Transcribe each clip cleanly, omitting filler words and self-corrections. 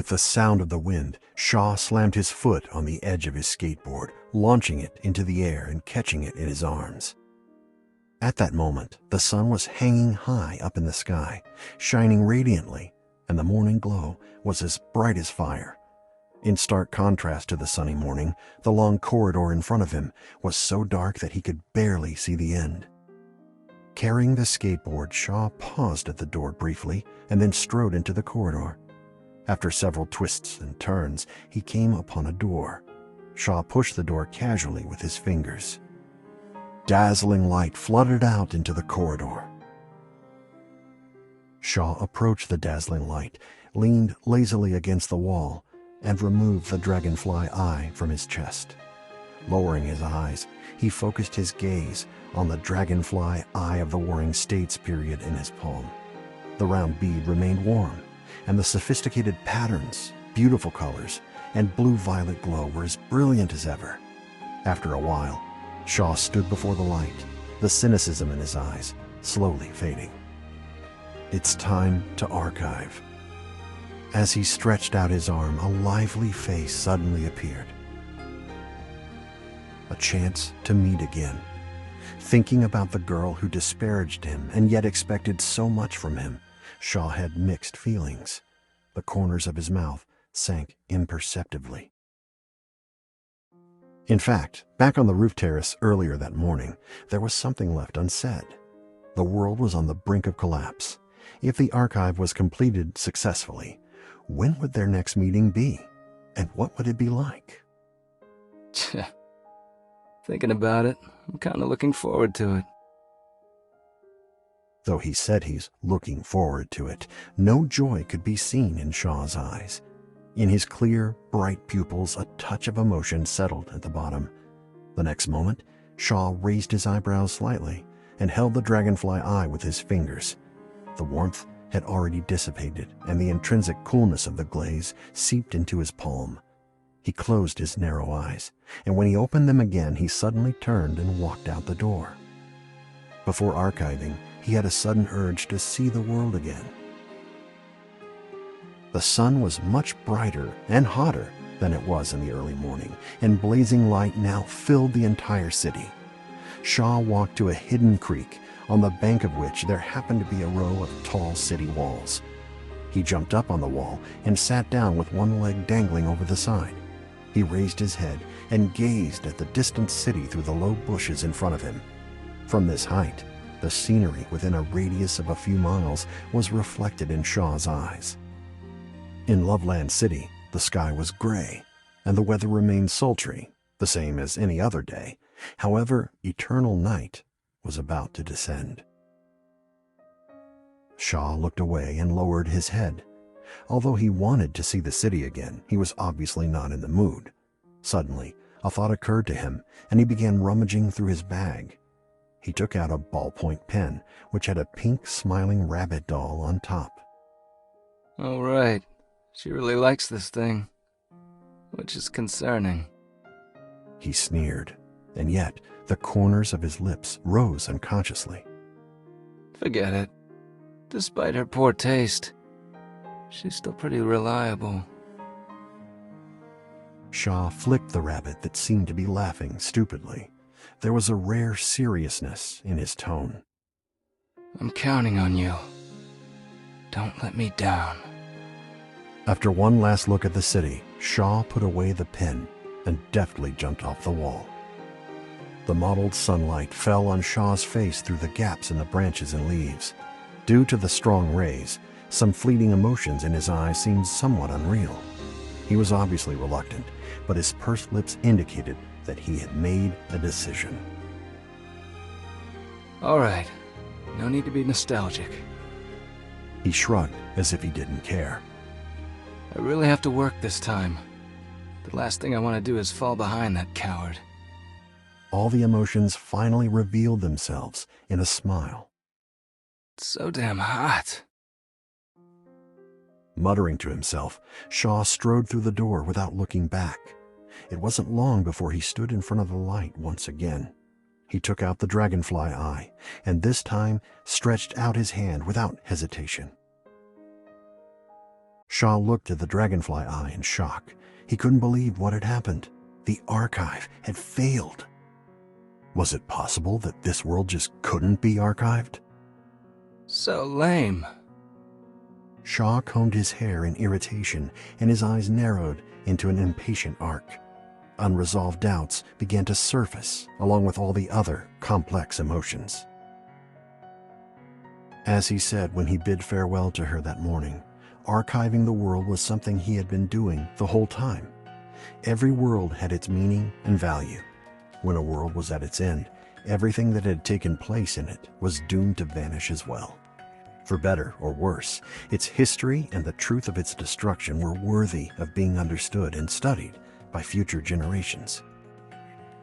With the sound of the wind, Shaw slammed his foot on the edge of his skateboard, launching it into the air and catching it in his arms. At that moment, the sun was hanging high up in the sky, shining radiantly, and the morning glow was as bright as fire. In stark contrast to the sunny morning, the long corridor in front of him was so dark that he could barely see the end. Carrying the skateboard, Shaw paused at the door briefly and then strode into the corridor. After several twists and turns, he came upon a door. Shaw pushed the door casually with his fingers. Dazzling light flooded out into the corridor. Shaw approached the dazzling light, leaned lazily against the wall, and removed the dragonfly eye from his chest. Lowering his eyes, he focused his gaze on the dragonfly eye of the Warring States period in his palm. The round bead remained warm, and the sophisticated patterns, beautiful colors, and blue-violet glow were as brilliant as ever. After a while, Shaw stood before the light, the cynicism in his eyes slowly fading. It's time to archive. As he stretched out his arm, a lively face suddenly appeared. A chance to meet again. Thinking about the girl who disparaged him and yet expected so much from him, Shaw had mixed feelings. The corners of his mouth sank imperceptibly. In fact, back on the roof terrace earlier that morning, there was something left unsaid. The world was on the brink of collapse. If the archive was completed successfully, when would their next meeting be? And what would it be like? Thinking about it, I'm kind of looking forward to it. Though he said he's looking forward to it, no joy could be seen in Shaw's eyes. In his clear, bright pupils, a touch of emotion settled at the bottom. The next moment, Shaw raised his eyebrows slightly and held the dragonfly eye with his fingers. The warmth had already dissipated, and the intrinsic coolness of the glaze seeped into his palm. He closed his narrow eyes, and when he opened them again, he suddenly turned and walked out the door. Before archiving, he had a sudden urge to see the world again. The sun was much brighter and hotter than it was in the early morning, and blazing light now filled the entire city. Shaw walked to a hidden creek, on the bank of which there happened to be a row of tall city walls. He jumped up on the wall and sat down with one leg dangling over the side. He raised his head and gazed at the distant city through the low bushes in front of him. From this height, the scenery within a radius of a few miles was reflected in Shaw's eyes. In Loveland City, the sky was gray, and the weather remained sultry, the same as any other day. However, eternal night was about to descend. Shaw looked away and lowered his head. Although he wanted to see the city again, he was obviously not in the mood. Suddenly, a thought occurred to him, and he began rummaging through his bag. He took out a ballpoint pen, which had a pink, smiling rabbit doll on top. Oh, right. She really likes this thing, which is concerning. He sneered, and yet the corners of his lips rose unconsciously. Forget it. Despite her poor taste, she's still pretty reliable. Shaw flicked the rabbit that seemed to be laughing stupidly. There was a rare seriousness in his tone. I'm counting on you. Don't let me down. After one last look at the city, Shaw put away the pen and deftly jumped off the wall. The mottled sunlight fell on Shaw's face through the gaps in the branches and leaves. Due to the strong rays, some fleeting emotions in his eyes seemed somewhat unreal. He was obviously reluctant, but his pursed lips indicated that he had made a decision. All right, no need to be nostalgic. He shrugged as if he didn't care. I really have to work this time. The last thing I want to do is fall behind that coward. All the emotions finally revealed themselves in a smile. It's so damn hot. Muttering to himself, Shaw strode through the door without looking back. It wasn't long before he stood in front of the light once again. He took out the dragonfly eye, and this time stretched out his hand without hesitation. Shaw looked at the dragonfly eye in shock. He couldn't believe what had happened. The archive had failed. Was it possible that this world just couldn't be archived? So lame. Shaw combed his hair in irritation, and his eyes narrowed into an impatient arc. Unresolved doubts began to surface, along with all the other complex emotions. As he said when he bid farewell to her that morning, archiving the world was something he had been doing the whole time. Every world had its meaning and value. When a world was at its end, everything that had taken place in it was doomed to vanish as well. For better or worse, its history and the truth of its destruction were worthy of being understood and studied by future generations.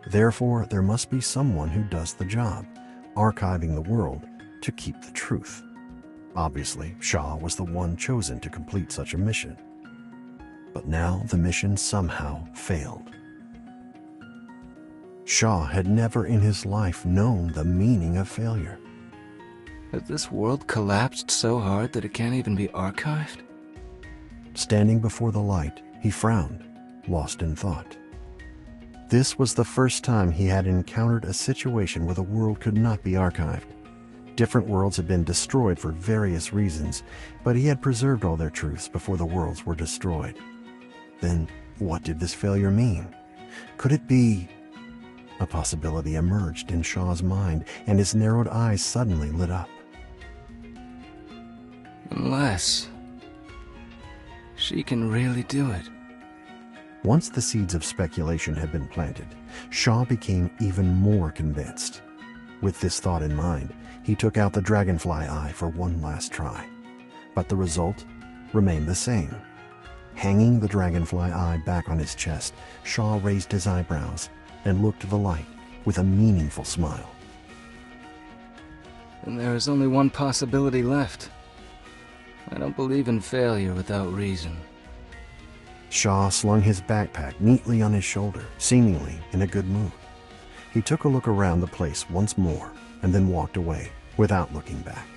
Therefore, there must be someone who does the job, archiving the world to keep the truth. Obviously, Shaw was the one chosen to complete such a mission. But now the mission somehow failed. Shaw had never in his life known the meaning of failure. Has this world collapsed so hard that it can't even be archived? Standing before the light, he frowned, lost in thought. This was the first time he had encountered a situation where the world could not be archived. Different worlds had been destroyed for various reasons, but he had preserved all their truths before the worlds were destroyed. Then, what did this failure mean? Could it be... A possibility emerged in Shaw's mind, and his narrowed eyes suddenly lit up. Unless... she can really do it. Once the seeds of speculation had been planted, Shaw became even more convinced. With this thought in mind, he took out the dragonfly eye for one last try. But the result remained the same. Hanging the dragonfly eye back on his chest, Shaw raised his eyebrows and looked to the light with a meaningful smile. And there is only one possibility left. I don't believe in failure without reason. Shaw slung his backpack neatly on his shoulder, seemingly in a good mood. He took a look around the place once more and then walked away without looking back.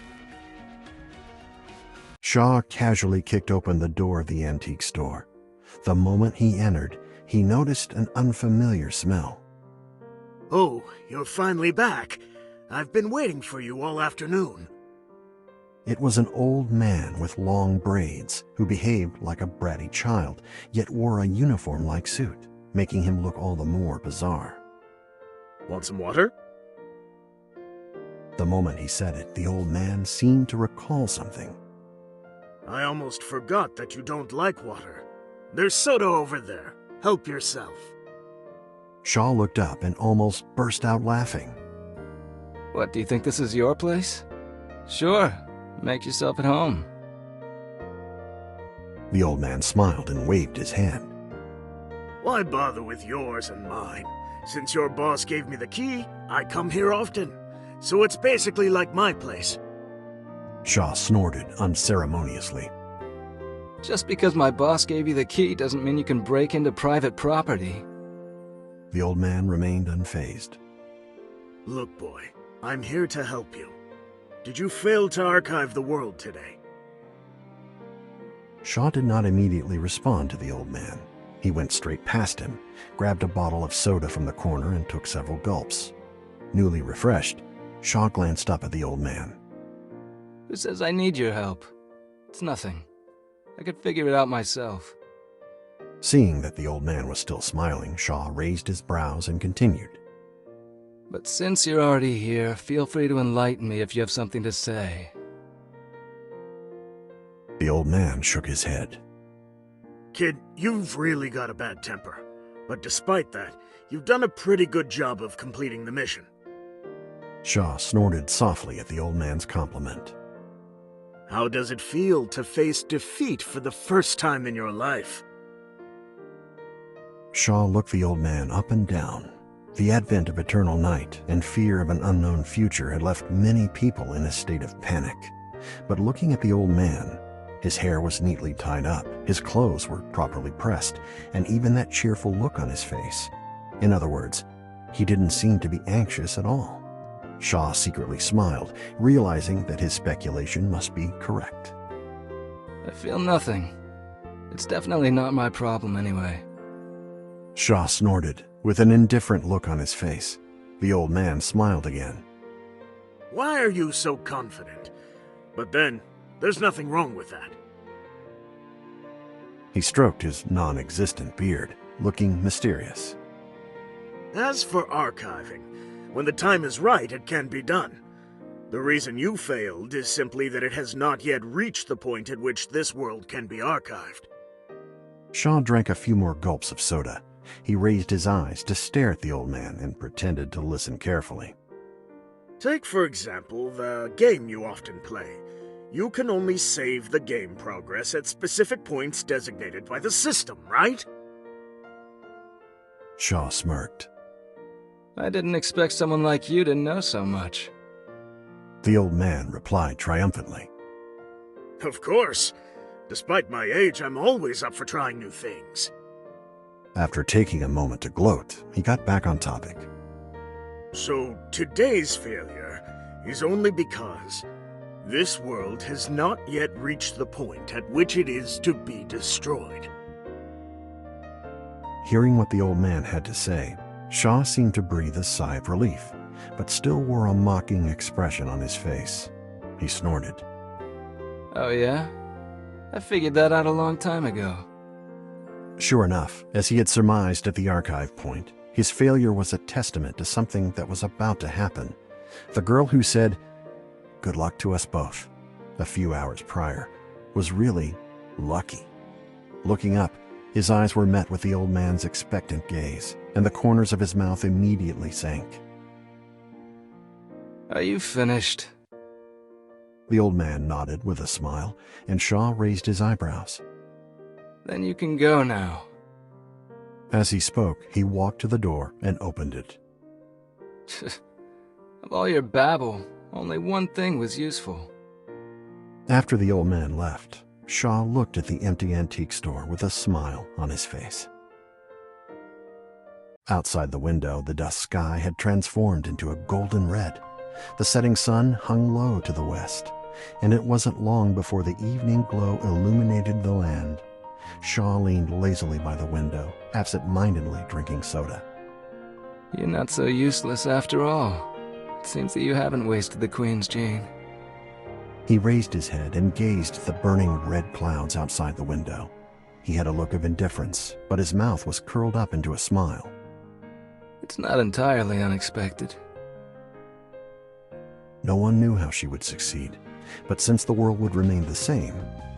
Shaw casually kicked open the door of the antique store. The moment he entered, he noticed an unfamiliar smell. Oh, you're finally back. I've been waiting for you all afternoon. It was an old man with long braids who behaved like a bratty child, yet wore a uniform-like suit, making him look all the more bizarre. Want some water? The moment he said it, the old man seemed to recall something. I almost forgot that you don't like water. There's soda over there. Help yourself. Shaw looked up and almost burst out laughing. What, do you think this is your place? Sure, make yourself at home. The old man smiled and waved his hand. Why bother with yours and mine? Since your boss gave me the key, I come here often. So it's basically like my place. Shaw snorted unceremoniously. Just because my boss gave you the key doesn't mean you can break into private property. The old man remained unfazed. Look, boy, I'm here to help you. Did you fail to archive the world today? Shaw did not immediately respond to the old man. He went straight past him, grabbed a bottle of soda from the corner and took several gulps. Newly refreshed, Shaw glanced up at the old man. Who says I need your help? It's nothing. I could figure it out myself. Seeing that the old man was still smiling, Shaw raised his brows and continued. But since you're already here, feel free to enlighten me if you have something to say. The old man shook his head. Kid, you've really got a bad temper. But despite that, you've done a pretty good job of completing the mission. Shaw snorted softly at the old man's compliment. How does it feel to face defeat for the first time in your life? Shaw looked the old man up and down. The advent of eternal night and fear of an unknown future had left many people in a state of panic. But looking at the old man, his hair was neatly tied up, his clothes were properly pressed, and even that cheerful look on his face. In other words, he didn't seem to be anxious at all. Shaw secretly smiled, realizing that his speculation must be correct. I feel nothing. It's definitely not my problem anyway. Shaw snorted, with an indifferent look on his face. The old man smiled again. Why are you so confident? But then, there's nothing wrong with that. He stroked his non-existent beard, looking mysterious. As for archiving, when the time is right, it can be done. The reason you failed is simply that it has not yet reached the point at which this world can be archived. Shaw drank a few more gulps of soda. He raised his eyes to stare at the old man and pretended to listen carefully. Take, for example, the game you often play. You can only save the game progress at specific points designated by the system, right? Shaw smirked. I didn't expect someone like you to know so much. The old man replied triumphantly. Of course. Despite my age, I'm always up for trying new things. After taking a moment to gloat, he got back on topic. So today's failure is only because this world has not yet reached the point at which it is to be destroyed. Hearing what the old man had to say, Shaw seemed to breathe a sigh of relief, but still wore a mocking expression on his face. He snorted. Oh yeah? I figured that out a long time ago. Sure enough, as he had surmised at the archive point, his failure was a testament to something that was about to happen. The girl who said, "Good luck to us both," a few hours prior, was really lucky. Looking up, his eyes were met with the old man's expectant gaze, and the corners of his mouth immediately sank. Are you finished? The old man nodded with a smile, and Shaw raised his eyebrows. Then you can go now. As he spoke, he walked to the door and opened it. Of all your babble, only one thing was useful. After the old man left, Shaw looked at the empty antique store with a smile on his face. Outside the window, the dusk sky had transformed into a golden red. The setting sun hung low to the west, and it wasn't long before the evening glow illuminated the land. Shaw leaned lazily by the window, absent-mindedly drinking soda. You're not so useless after all. It seems that you haven't wasted the Queen's gene. He raised his head and gazed at the burning red clouds outside the window. He had a look of indifference, but his mouth was curled up into a smile. It's not entirely unexpected. No one knew how she would succeed, but since the world would remain the same,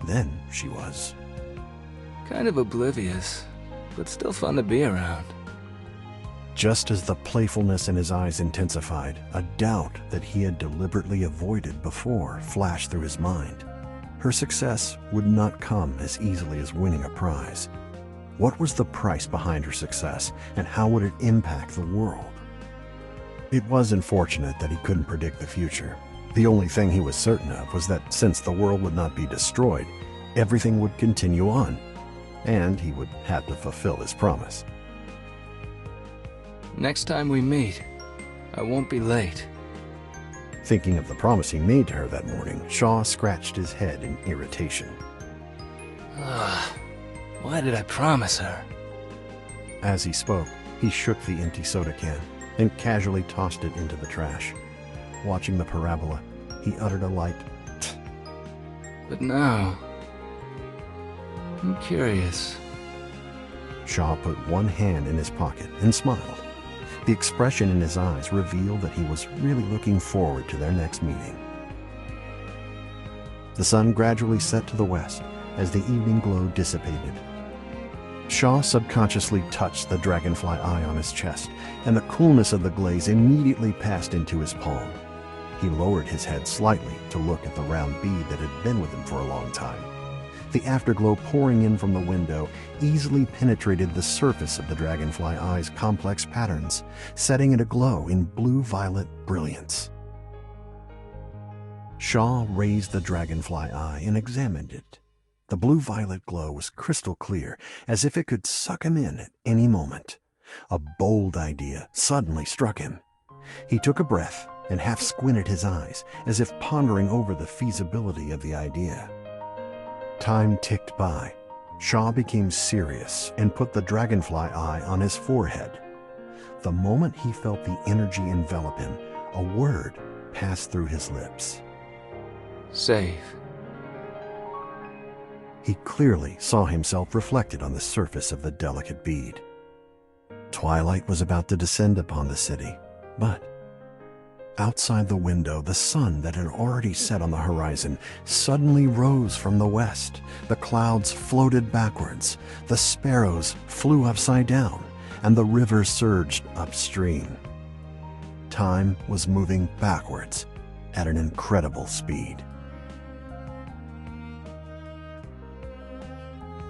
then she was. Kind of oblivious, but still fun to be around. Just as the playfulness in his eyes intensified, a doubt that he had deliberately avoided before flashed through his mind. Her success would not come as easily as winning a prize. What was the price behind her success, and how would it impact the world? It was unfortunate that he couldn't predict the future. The only thing he was certain of was that since the world would not be destroyed, everything would continue on, and he would have to fulfill his promise. Next time we meet, I won't be late. Thinking of the promise he made to her that morning, Shaw scratched his head in irritation. Why did I promise her? As he spoke, he shook the empty soda can and casually tossed it into the trash. Watching the parabola, he uttered a light "Tch." But now, I'm curious. Shaw put one hand in his pocket and smiled. The expression in his eyes revealed that he was really looking forward to their next meeting. The sun gradually set to the west as the evening glow dissipated. Shaw subconsciously touched the dragonfly eye on his chest, and the coolness of the glaze immediately passed into his palm. He lowered his head slightly to look at the round bead that had been with him for a long time. The afterglow pouring in from the window easily penetrated the surface of the dragonfly eye's complex patterns, setting it aglow in blue-violet brilliance. Shaw raised the dragonfly eye and examined it. The blue-violet glow was crystal clear, as if it could suck him in at any moment. A bold idea suddenly struck him. He took a breath and half squinted his eyes, as if pondering over the feasibility of the idea. Time ticked by. Shaw became serious and put the dragonfly eye on his forehead. The moment he felt the energy envelop him, a word passed through his lips. Save. He clearly saw himself reflected on the surface of the delicate bead. Twilight was about to descend upon the city, but outside the window, the sun that had already set on the horizon suddenly rose from the west. The clouds floated backwards, the sparrows flew upside down, and the river surged upstream. Time was moving backwards at an incredible speed.